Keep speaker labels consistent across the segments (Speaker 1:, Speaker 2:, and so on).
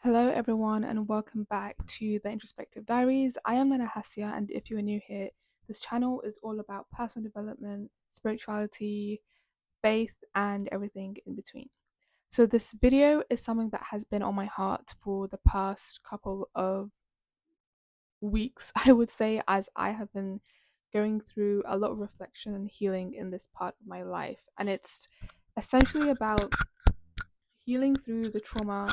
Speaker 1: Hello, everyone, and welcome back to the Introspective Diaries. I am Nana Hasia, and if you are new here, this channel is all about personal development, spirituality, faith, and everything in between. So, this video is something that has been on my heart for the past couple of weeks, I would say, as I have been going through a lot of reflection and healing in this part of my life. And it's essentially about healing through the trauma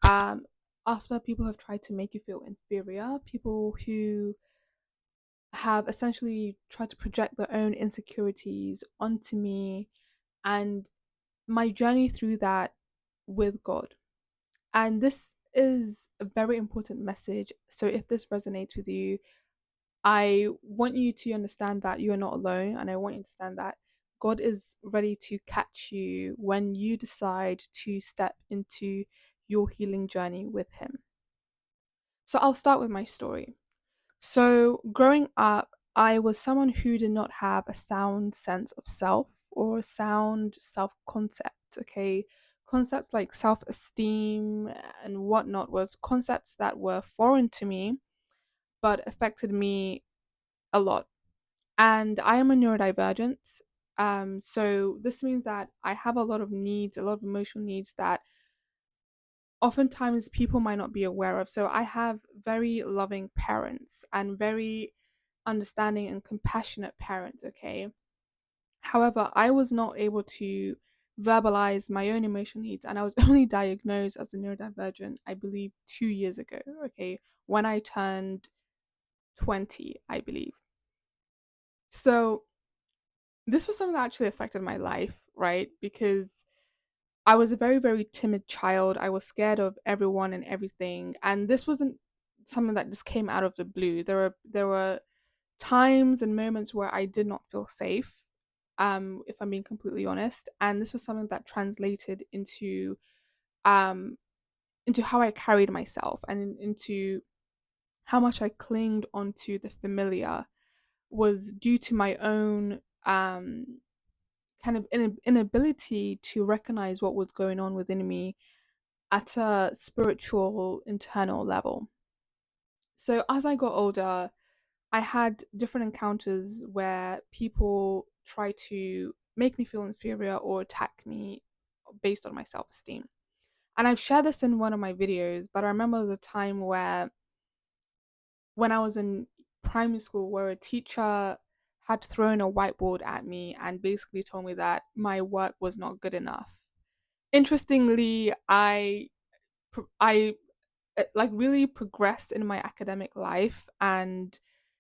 Speaker 1: um, after people have tried to make you feel inferior, people who have essentially tried to project their own insecurities onto me, and my journey through that with God. And this is a very important message. So if this resonates with you, I want you to understand that you are not alone, and I want you to understand that God is ready to catch you when you decide to step into your healing journey with Him. So I'll start with my story. So growing up, I was someone who did not have a sound sense of self or a sound self concept. Okay. Concepts like self esteem and whatnot was concepts that were foreign to me, but affected me a lot. And I am a neurodivergent. So this means that I have a lot of needs, a lot of emotional needs that oftentimes people might not be aware of. So I have very loving parents and very understanding and compassionate parents, okay? However, I was not able to verbalize my own emotional needs, and I was only diagnosed as a neurodivergent, I believe, 2 years ago, okay? When I turned 20, I believe. So this was something that actually affected my life, right? Because I was a very, very timid child. I was scared of everyone and everything. And this wasn't something that just came out of the blue. There were times and moments where I did not feel safe, if I'm being completely honest. And this was something that translated um into how I carried myself and into how much I clinged onto the familiar was due to my own kind of inability to recognize what was going on within me at a spiritual internal level. So as I got older, I had different encounters where people try to make me feel inferior or attack me based on my self esteem. And I've shared this in one of my videos, but I remember the time where when I was in primary school where a teacher had thrown a whiteboard at me and basically told me that my work was not good enough. Interestingly, I like really progressed in my academic life, and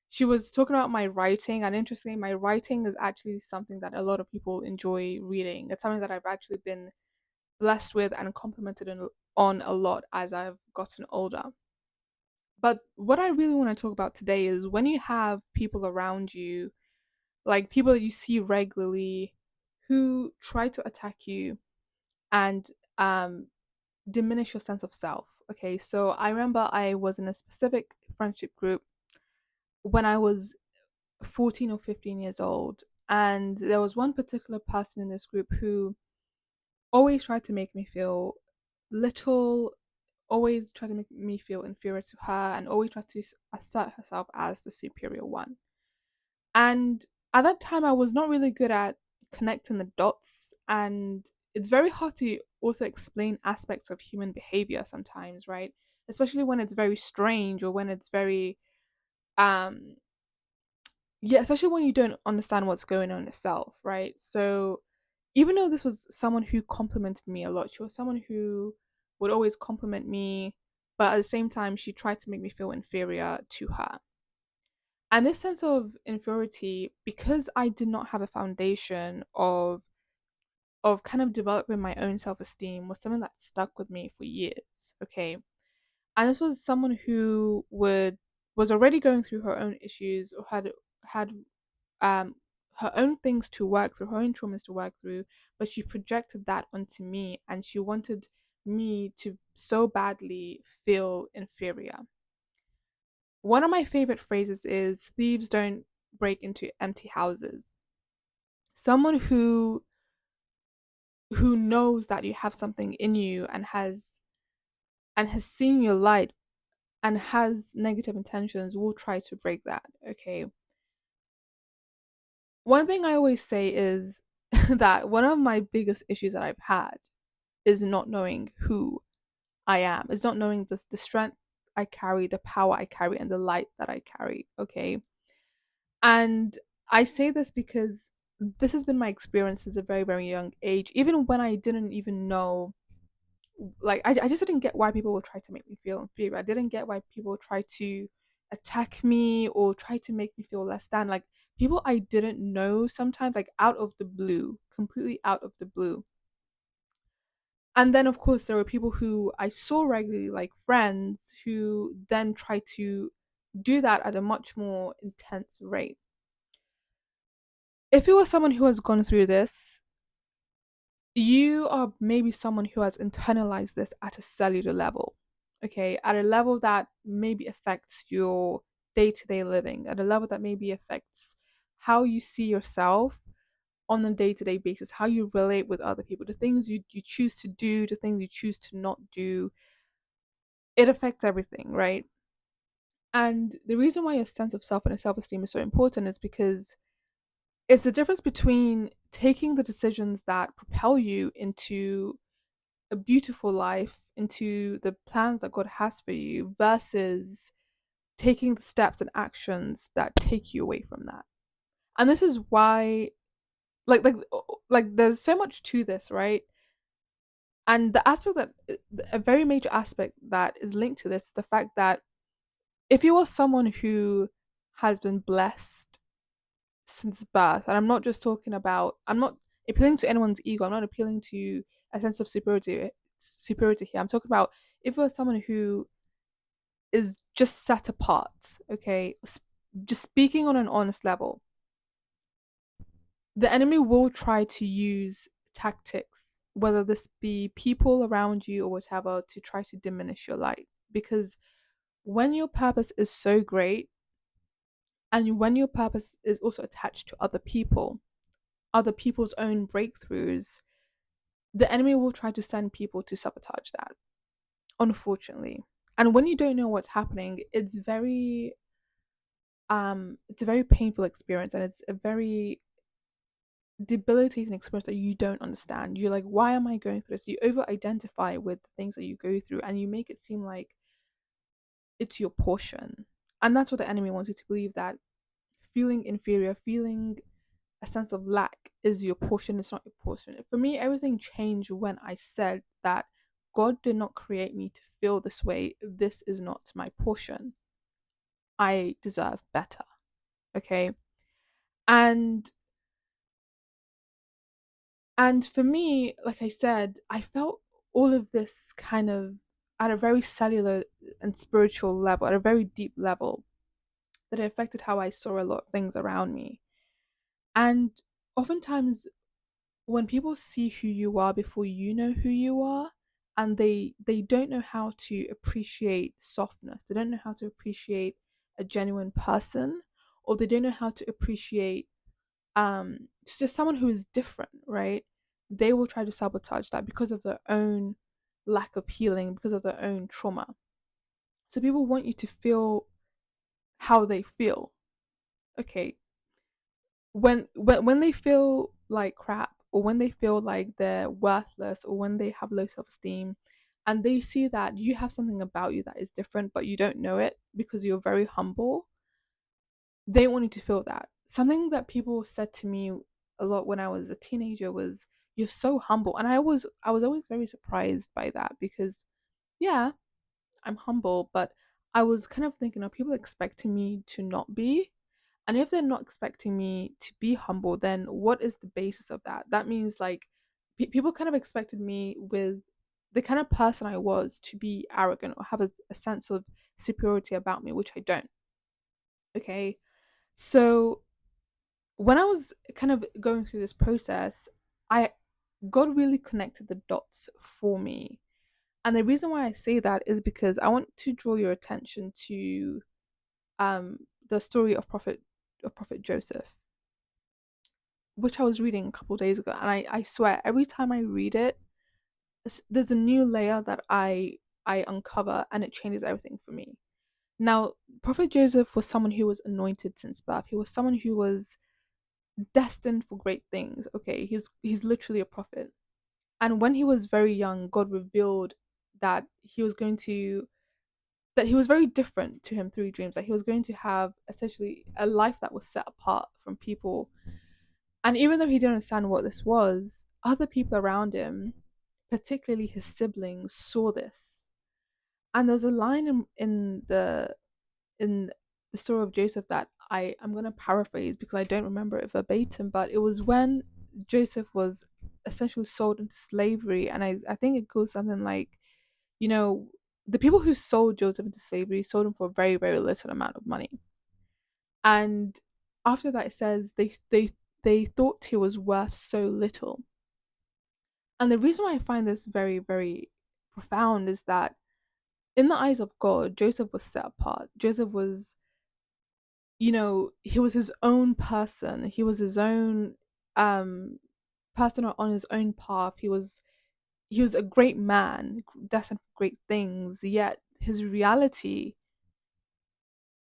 Speaker 1: she was talking about my writing, and interestingly my writing is actually something that a lot of people enjoy reading. It's something that I've actually been blessed with and complimented on a lot as I've gotten older. But what I really want to talk about today is when you have people around you, like people that you see regularly, who try to attack you and um diminish your sense of self. Okay, so I remember I was in a specific friendship group when I was 14 or 15 years old, and there was one particular person in this group who always tried to make me feel little, always tried to make me feel inferior to her, and always tried to assert herself as the superior one. And at that time, I was not really good at connecting the dots, and it's very hard to also explain aspects of human behavior sometimes, right? Especially when it's very strange or when it's very, um, yeah, especially when you don't understand what's going on yourself, right? So, even though this was someone who complimented me a lot, she was someone who would always compliment me, but at the same time, she tried to make me feel inferior to her. And this sense of inferiority, because I did not have a foundation of kind of developing my own self-esteem, was something that stuck with me for years. Okay. And this was someone who would was already going through her own issues or had um her own things to work through, her own traumas to work through, but she projected that onto me, and she wanted me to so badly feel inferior. One of my favorite phrases is thieves don't break into empty houses. Someone who knows that you have something in you and has and has seen your light and has negative intentions will try to break that. Okay. One thing I always say is that one of my biggest issues that I've had is not knowing who I am, is not knowing the strength I carry, the power I carry, and the light that I carry. Okay. And I say this because this has been my experience since a very, very young age. Even when I didn't even know, like, I just didn't get why people would try to make me feel inferior. I didn't get why people would try to attack me or try to make me feel less than. Like, people I didn't know sometimes, like, out of the blue, completely out of the blue. And then, of course, there were people who I saw regularly, like friends, who then try to do that at a much more intense rate. If it was someone who has gone through this, you are maybe someone who has internalized this at a cellular level, okay, at a level that maybe affects your day-to-day living, at a level that maybe affects how you see yourself on a day-to-day basis, how you relate with other people, the things you choose to do, the things you choose to not do. It affects everything, right? And the reason why a sense of self and a self-esteem is so important is because it's the difference between taking the decisions that propel you into a beautiful life, into the plans that God has for you, versus taking the steps and actions that take you away from that. And this is why, like there's so much to this, right? And the aspect that a very major aspect that is linked to this is the fact that if you are someone who has been blessed since birth, and I'm not just talking about, I'm not appealing to anyone's ego, I'm not appealing to a sense of superiority here. I'm talking about if you're someone who is just set apart, okay, just speaking on an honest level, the enemy will try to use tactics, whether this be people around you or whatever, to try to diminish your light. Because when your purpose is so great, and when your purpose is also attached to other people, other people's own breakthroughs, the enemy will try to send people to sabotage that, unfortunately. And when you don't know what's happening, it's a very painful experience, and it's a very debilitating experience that you don't understand. You're like, why am I going through this? You over identify with the things that you go through, and you make it seem like it's your portion. And that's what the enemy wants you to believe, that feeling inferior, feeling a sense of lack is your portion, it's not your portion. For me, everything changed when I said that God did not create me to feel this way. This is not my portion. I deserve better. Okay. And for me, like I said, I felt all of this kind of at a very cellular and spiritual level, at a very deep level, that it affected how I saw a lot of things around me. And oftentimes, when people see who you are before you know who you are, and they don't know how to appreciate softness, they don't know how to appreciate a genuine person, or they don't know how to appreciate it's just someone who is different, right? They will try to sabotage that because of their own lack of healing, because of their own trauma. So people want you to feel how they feel. Okay, when they feel like crap, or when they feel like they're worthless, or when they have low self-esteem, and they see that you have something about you that is different but you don't know it because you're very humble, they want you to feel that. Something that people said to me a lot when I was a teenager was, you're so humble. And I was always very surprised by that, because yeah, I'm humble, but I was kind of thinking, are people expecting me to not be? And if they're not expecting me to be humble, then what is the basis of that? That means, like, people kind of expected me, with the kind of person I was, to be arrogant or have a sense of superiority about me, which I don't. Okay. So when I was kind of going through this process, I God really connected the dots for me. And the reason why I say that is because I want to draw your attention to the story of Prophet Joseph, which I was reading a couple of days ago, and I swear every time I read it, there's a new layer that I I uncover, and it changes everything for me. Now, Prophet Joseph was someone who was anointed since birth. He was someone who was destined for great things. Okay, he's literally a prophet. And when he was very young, God revealed that he was very different to him through dreams. That he was going to have essentially a life that was set apart from people. And even though he didn't understand what this was, other people around him, particularly his siblings, saw this. And there's a line in the story of Joseph that I'm gonna paraphrase because I don't remember it verbatim, but it was when Joseph was essentially sold into slavery, and I think it goes something like, you know, the people who sold Joseph into slavery sold him for a very, very little amount of money. And after that it says they thought he was worth so little. And the reason why I find this very, very profound is that in the eyes of God, Joseph was set apart. Joseph was, he was his own person. He was his own um person on his own path. He was a great man, destined for great things, yet his reality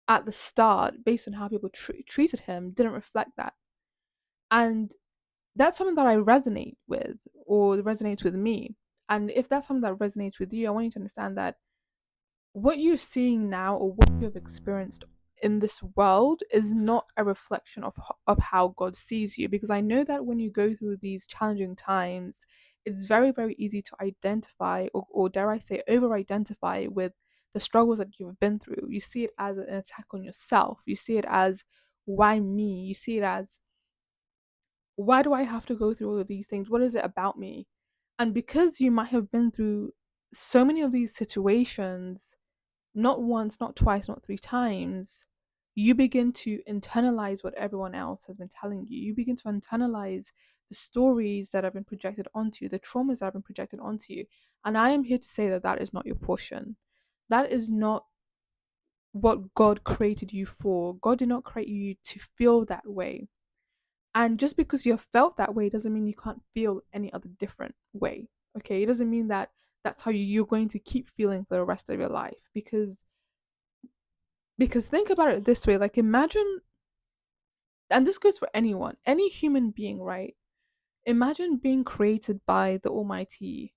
Speaker 1: at the start, based on how people treated him, didn't reflect that. And that's something that I resonate with, or resonates with me. And if that's something that resonates with you, I want you to understand that what you're seeing now, or what you have experienced in this world, is not a reflection of how God sees you. Because I know that when you go through these challenging times, it's very, very easy to identify, or dare I say over identify with the struggles that you've been through. You see it as an attack on yourself. You see it as, why me? You see it as, why do I have to go through all of these things? What is it about me? And because you might have been through so many of these situations, not once, not twice, not three times, you begin to internalize what everyone else has been telling you. You begin to internalize the stories that have been projected onto you, the traumas that have been projected onto you. And I am here to say that that is not your portion. That is not what God created you for. God did not create you to feel that way. And just because you have felt that way doesn't mean you can't feel any other different way. Okay, it doesn't mean that that's how you're going to keep feeling for the rest of your life. Because think about it this way, like, imagine, and this goes for anyone, any human being, right? Imagine being created by the Almighty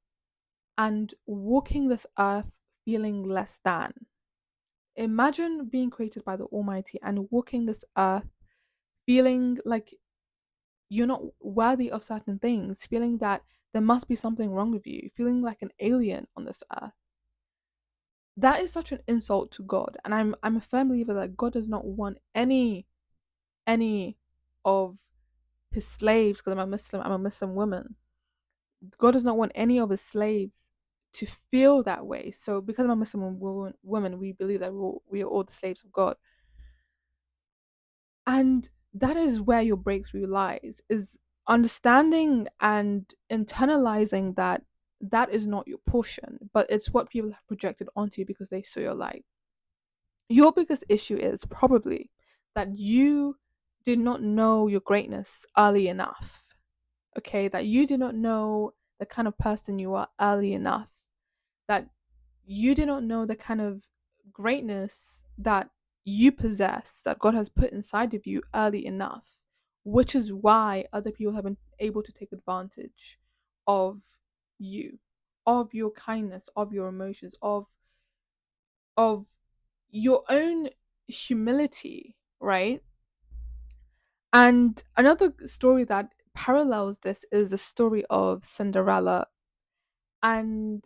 Speaker 1: and walking this earth feeling less than. Imagine being created by the Almighty and walking this earth feeling like you're not worthy of certain things, feeling that there must be something wrong with you, feeling like an alien on this earth. That is such an insult to God. And I'm a firm believer that God does not want any of his slaves, because I'm a Muslim woman. God does not want any of his slaves to feel that way. So because I'm a Muslim woman, we believe that we are all the slaves of God. And that is where your breakthrough lies, is understanding and internalizing that that is not your portion, but it's what people have projected onto you because they saw your light. Your biggest issue is probably that you did not know your greatness early enough. Okay, that you did not know the kind of person you are early enough, that you did not know the kind of greatness that you possess, that God has put inside of you early enough, which is why other people have been able to take advantage of you, of your kindness, of your emotions, of your own humility, right? And another story that parallels this is the story of Cinderella. And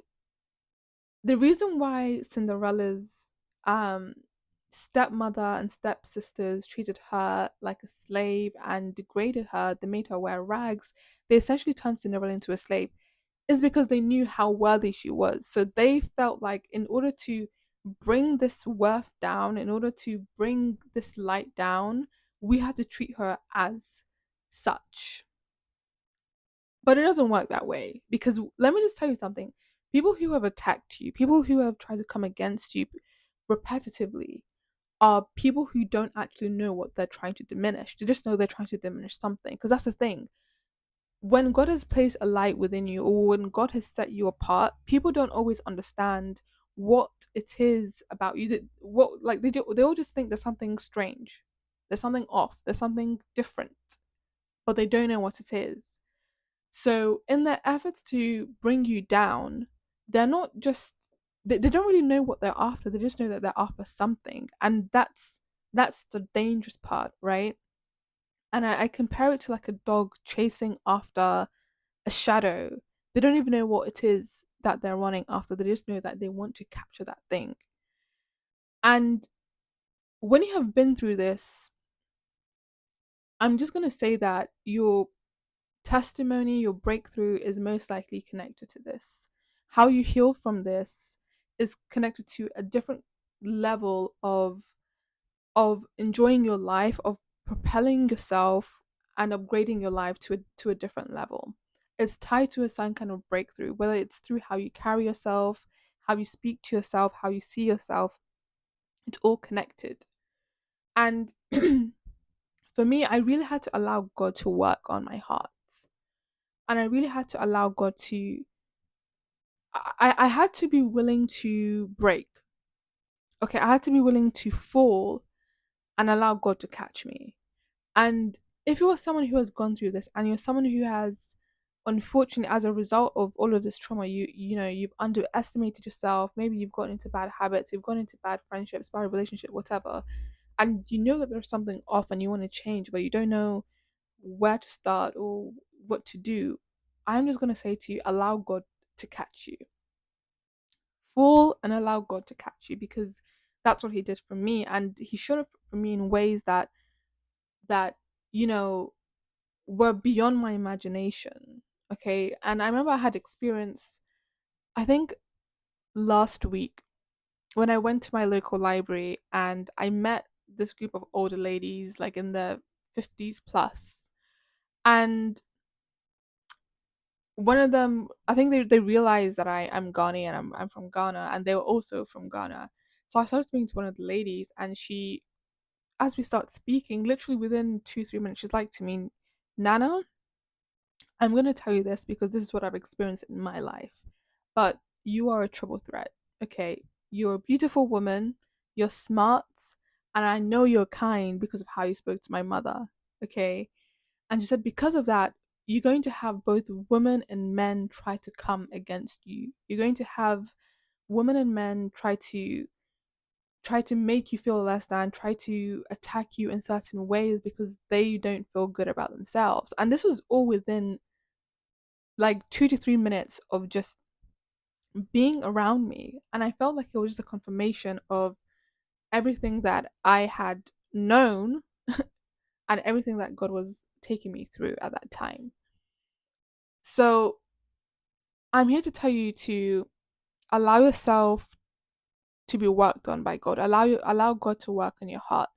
Speaker 1: the reason why Cinderella's um stepmother and stepsisters treated her like a slave and degraded her, they made her wear rags, they essentially turned Cinderella into a slave, is because they knew how worthy she was. So they felt like in order to bring this worth down, in order to bring this light down, we have to treat her as such. But it doesn't work that way, because let me just tell you something. People who have attacked you, people who have tried to come against you repetitively, are people who don't actually know what they're trying to diminish. They just know they're trying to diminish something. Because that's the thing. When God has placed a light within you, or when God has set you apart, people don't always understand what it is about you that what like they all just think there's something strange, there's something off, there's something different, but they don't know what it is. So in their efforts to bring you down, they're not just they don't really know what they're after. They just know that they're after something. And that's the dangerous part, right? And I compare it to like a dog chasing after a shadow. They don't even know what it is that they're running after. They just know that they want to capture that thing. And when you have been through this, I'm just going to say that your testimony, your breakthrough is most likely connected to this. How you heal from this is connected to a different level of enjoying your life, of propelling yourself and upgrading your life to a different level. It's tied to a certain kind of breakthrough, whether it's through how you carry yourself, how you speak to yourself, how you see yourself. It's all connected. And for me, I really had to allow God to work on my heart. And I really had to allow God to I had to be willing to break. Okay, I had to be willing to fall and allow God to catch me. And if you're someone who has gone through this and you're someone who has unfortunately as a result of all of this trauma, you've underestimated yourself, maybe you've gotten into bad habits, you've gone into bad friendships, bad relationship, whatever, and you know that there's something off and you want to change, but you don't know where to start or what to do, I'm just gonna say to you, allow God to catch you. Fall and allow God to catch you because that's what he did for me, and he showed up for me in ways that you know were beyond my imagination. Okay, and I remember I had experience. I think last week when I went to my local library and I met this group of older ladies, like in the 50s plus, and one of them, I think they realized that I'm Ghanaian, I'm from Ghana, and they were also from Ghana. So I started speaking to one of the ladies, and she, as we start speaking, literally within 2 3 minutes, she's like to me, Nana, I'm gonna tell you this because this is what I've experienced in my life. But you are a triple threat. Okay. You're a beautiful woman, you're smart, and I know you're kind because of how you spoke to my mother. Okay. And she said, because of that, you're going to have both women and men try to come against you. You're going to have women and men try to make you feel less than, try to attack you in certain ways because they don't feel good about themselves. And this was all within like 2 to 3 minutes of just being around me. And I felt like it was just a confirmation of everything that I had known and everything that God was taking me through at that time. So I'm here to tell you to allow yourself to be worked on by God. Allow God to work on your heart.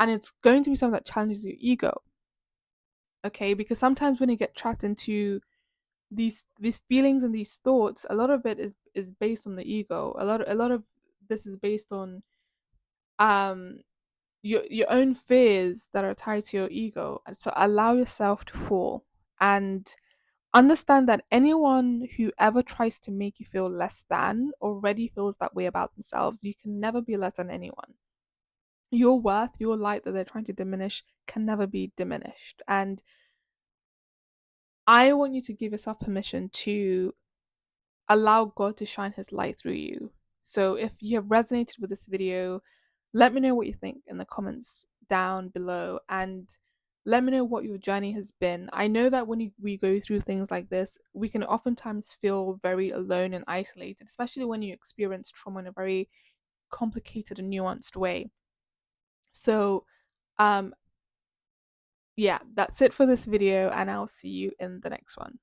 Speaker 1: And it's going to be something that challenges your ego. Okay? Because sometimes when you get trapped into these feelings and these thoughts, a lot of it is based on the ego. A lot of this is based on um your own fears that are tied to your ego. And so allow yourself to fall and understand that anyone who ever tries to make you feel less than already feels that way about themselves. You can never be less than anyone. Your worth, your light that they're trying to diminish can never be diminished. And I want you to give yourself permission to allow God to shine his light through you. So if you have resonated with this video, let me know what you think in the comments down below and let me know what your journey has been. I know that when we go through things like this, we can oftentimes feel very alone and isolated, especially when you experience trauma in a very complicated and nuanced way. So, um, yeah, that's it for this video, and I'll see you in the next one.